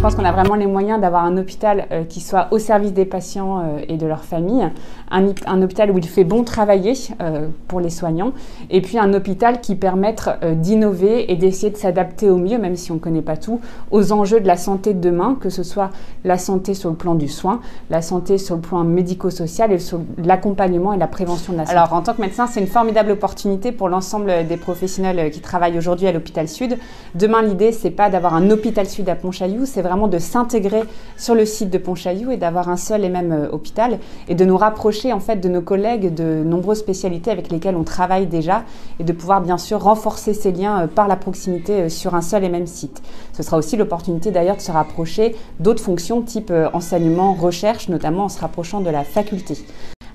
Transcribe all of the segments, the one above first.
pense qu'on a vraiment les moyens d'avoir un hôpital qui soit au service des patients et de leurs familles, un hôpital où il fait bon travailler pour les soignants, et puis un hôpital qui permette d'innover et d'essayer de s'adapter au mieux, même si on ne connaît pas tout, aux enjeux de la santé de demain, que ce soit la santé sur le plan du soin, la santé sur le plan médico-social et sur l'accompagnement et la prévention de la santé. Alors en tant que médecin, c'est une formidable opportunité pour l'ensemble des professionnels qui travaillent aujourd'hui à l'hôpital Sud. Demain, l'idée, c'est pas d'avoir un hôpital Sud à Pontchaillou, c'est vraiment de s'intégrer sur le site de Pontchaillou et d'avoir un seul et même hôpital et de nous rapprocher en fait de nos collègues de nombreuses spécialités avec lesquelles on travaille déjà et de pouvoir bien sûr renforcer ces liens par la proximité sur un seul et même site. Ce sera aussi l'opportunité d'ailleurs de se rapprocher d'autres fonctions type enseignement, recherche, notamment en se rapprochant de la faculté.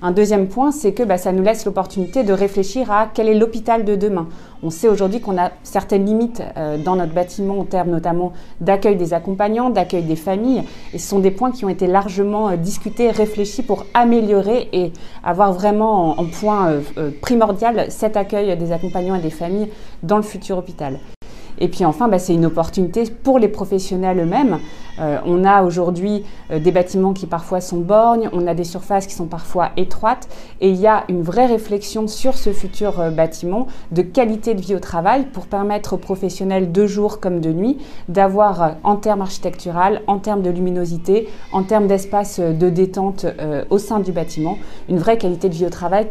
Un deuxième point, c'est que ça nous laisse l'opportunité de réfléchir à quel est l'hôpital de demain. On sait aujourd'hui qu'on a certaines limites dans notre bâtiment en termes notamment d'accueil des accompagnants, d'accueil des familles. Et ce sont des points qui ont été largement discutés, réfléchis pour améliorer et avoir vraiment en point primordial cet accueil des accompagnants et des familles dans le futur hôpital. Et puis enfin, c'est une opportunité pour les professionnels eux-mêmes. On a aujourd'hui des bâtiments qui parfois sont borgnes, on a des surfaces qui sont parfois étroites et il y a une vraie réflexion sur ce futur bâtiment de qualité de vie au travail pour permettre aux professionnels de jour comme de nuit d'avoir en termes architectural, en termes de luminosité, en termes d'espace de détente au sein du bâtiment, une vraie qualité de vie au travail.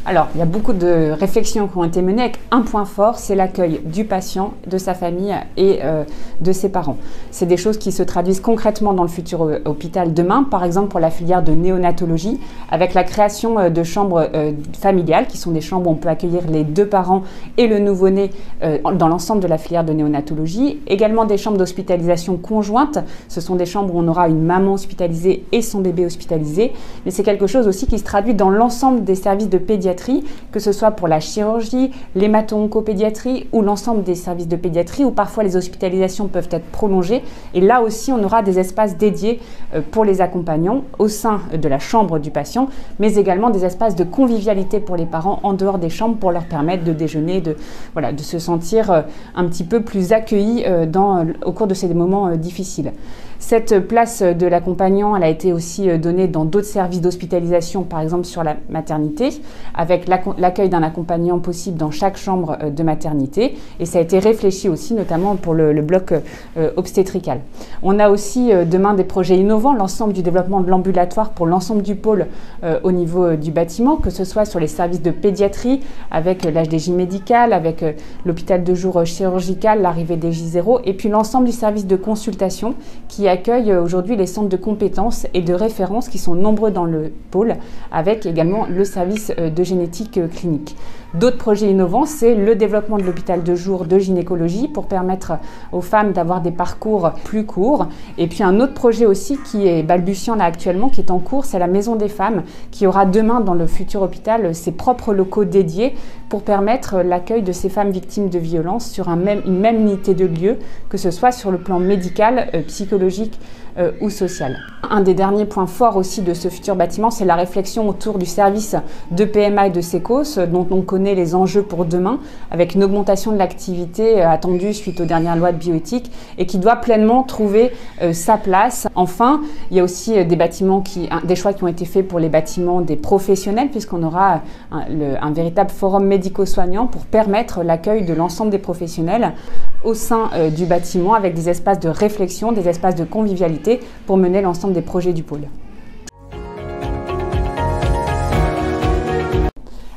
Alors, il y a beaucoup de réflexions qui ont été menées avec un point fort, c'est l'accueil du patient, de sa famille et de ses parents. C'est des choses qui se traduisent concrètement dans le futur hôpital demain, par exemple pour la filière de néonatologie, avec la création de chambres familiales, qui sont des chambres où on peut accueillir les deux parents et le nouveau-né dans l'ensemble de la filière de néonatologie. Également des chambres d'hospitalisation conjointe, ce sont des chambres où on aura une maman hospitalisée et son bébé hospitalisé, mais c'est quelque chose aussi qui se traduit dans l'ensemble des services de pédiatrie, que ce soit pour la chirurgie, l'hémato-oncopédiatrie ou l'ensemble des services de pédiatrie où parfois les hospitalisations peuvent être prolongées. Et là aussi, on aura des espaces dédiés pour les accompagnants au sein de la chambre du patient, mais également des espaces de convivialité pour les parents en dehors des chambres pour leur permettre de déjeuner, de se sentir un petit peu plus accueillis au cours de ces moments difficiles. Cette place de l'accompagnant, elle a été aussi donnée dans d'autres services d'hospitalisation, par exemple sur la maternité, avec l'accueil d'un accompagnant possible dans chaque chambre de maternité. Et ça a été réfléchi aussi, notamment pour le bloc obstétrical. On a aussi demain des projets innovants, l'ensemble du développement de l'ambulatoire pour l'ensemble du pôle au niveau du bâtiment, que ce soit sur les services de pédiatrie, avec l'HDJ médical, avec l'hôpital de jour chirurgical, l'arrivée des J0, et puis l'ensemble du service de consultation qui accueille aujourd'hui les centres de compétences et de référence qui sont nombreux dans le pôle, avec également le service de génétique clinique. D'autres projets innovants, c'est le développement de l'hôpital de jour de gynécologie pour permettre aux femmes d'avoir des parcours plus courts. Et puis un autre projet aussi qui est balbutiant là actuellement, qui est en cours, c'est la Maison des femmes, qui aura demain dans le futur hôpital ses propres locaux dédiés pour permettre l'accueil de ces femmes victimes de violences sur une même unité de lieu, que ce soit sur le plan médical, psychologique ou social. Un des derniers points forts aussi de ce futur bâtiment, c'est la réflexion autour du service de PMA et de sécos, dont on connaît les enjeux pour demain, avec une augmentation de l'activité attendue suite aux dernières lois de bioéthique et qui doit pleinement trouver sa place. Enfin, il y a aussi des choix qui ont été faits pour les bâtiments des professionnels, puisqu'on aura un véritable forum médico-soignant pour permettre l'accueil de l'ensemble des professionnels au sein du bâtiment, avec des espaces de réflexion, des espaces de convivialité pour mener l'ensemble des projets du pôle.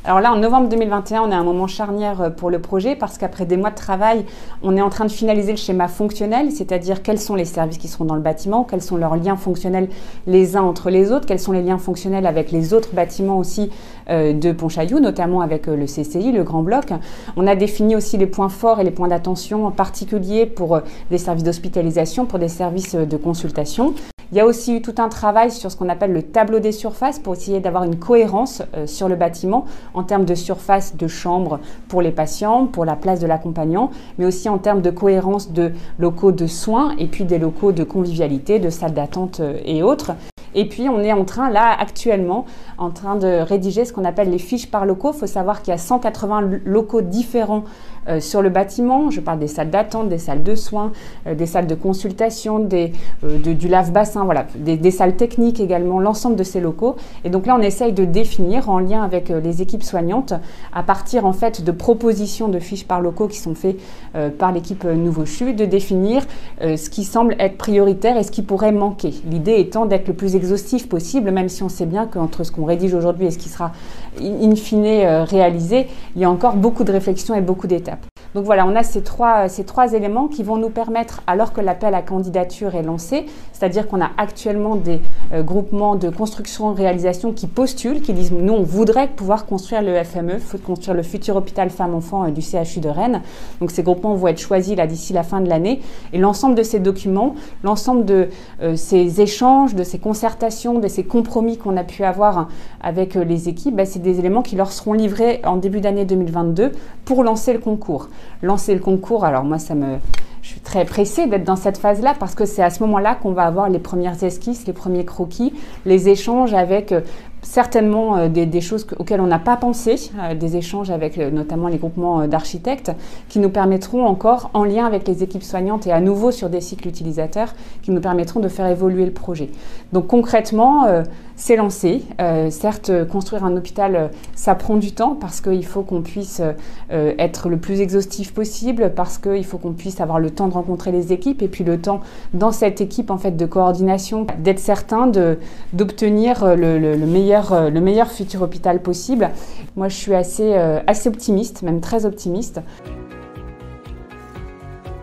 Alors là, en novembre 2021, on est à un moment charnière pour le projet parce qu'après des mois de travail, on est en train de finaliser le schéma fonctionnel, c'est-à-dire quels sont les services qui seront dans le bâtiment, quels sont leurs liens fonctionnels les uns entre les autres, quels sont les liens fonctionnels avec les autres bâtiments aussi de Pontchaillou, notamment avec le CCI, le Grand Bloc. On a défini aussi les points forts et les points d'attention en particulier pour des services d'hospitalisation, pour des services de consultation. Il y a aussi eu tout un travail sur ce qu'on appelle le tableau des surfaces pour essayer d'avoir une cohérence sur le bâtiment en termes de surface de chambre pour les patients, pour la place de l'accompagnant, mais aussi en termes de cohérence de locaux de soins et puis des locaux de convivialité, de salles d'attente et autres. Et puis on est en train, là actuellement, en train de rédiger ce qu'on appelle les fiches par locaux. Il faut savoir qu'il y a 180 locaux différents sur le bâtiment. Je parle des salles d'attente, des salles de soins, des salles de consultation, du lave-bassin, voilà, des salles techniques également, l'ensemble de ces locaux. Et donc là, on essaye de définir en lien avec les équipes soignantes, à partir en fait de propositions de fiches par locaux qui sont faites par l'équipe Nouveau CHU, de définir ce qui semble être prioritaire et ce qui pourrait manquer. L'idée étant d'être le plus exhaustif possible, même si on sait bien qu'entre ce qu'on rédige aujourd'hui et ce qui sera in fine réalisé, il y a encore beaucoup de réflexions et beaucoup d'étapes. Donc voilà, on a ces trois éléments qui vont nous permettre, alors que l'appel à candidature est lancé, c'est-à-dire qu'on a actuellement des groupements de construction-réalisation qui postulent, qui disent « nous, on voudrait pouvoir construire le FME, construire le futur hôpital femmes-enfants du CHU de Rennes ». Donc ces groupements vont être choisis là d'ici la fin de l'année. Et l'ensemble de ces documents, l'ensemble de ces échanges, de ces concertations, de ces compromis qu'on a pu avoir avec les équipes, c'est des éléments qui leur seront livrés en début d'année 2022 pour lancer le concours. Lancer le concours, alors moi je suis très pressée d'être dans cette phase-là parce que c'est à ce moment-là qu'on va avoir les premières esquisses, les premiers croquis, les échanges avec certainement des choses auxquelles on n'a pas pensé, des échanges avec notamment les groupements d'architectes qui nous permettront encore, en lien avec les équipes soignantes et à nouveau sur des cycles utilisateurs, qui nous permettront de faire évoluer le projet. Donc concrètement, c'est lancé. Certes, construire un hôpital, ça prend du temps parce qu'il faut qu'on puisse être le plus exhaustif possible, parce qu'il faut qu'on puisse avoir le temps de rencontrer les équipes et puis le temps dans cette équipe en fait de coordination d'être certain d'obtenir le meilleur futur hôpital possible. Moi, je suis assez optimiste, même très optimiste.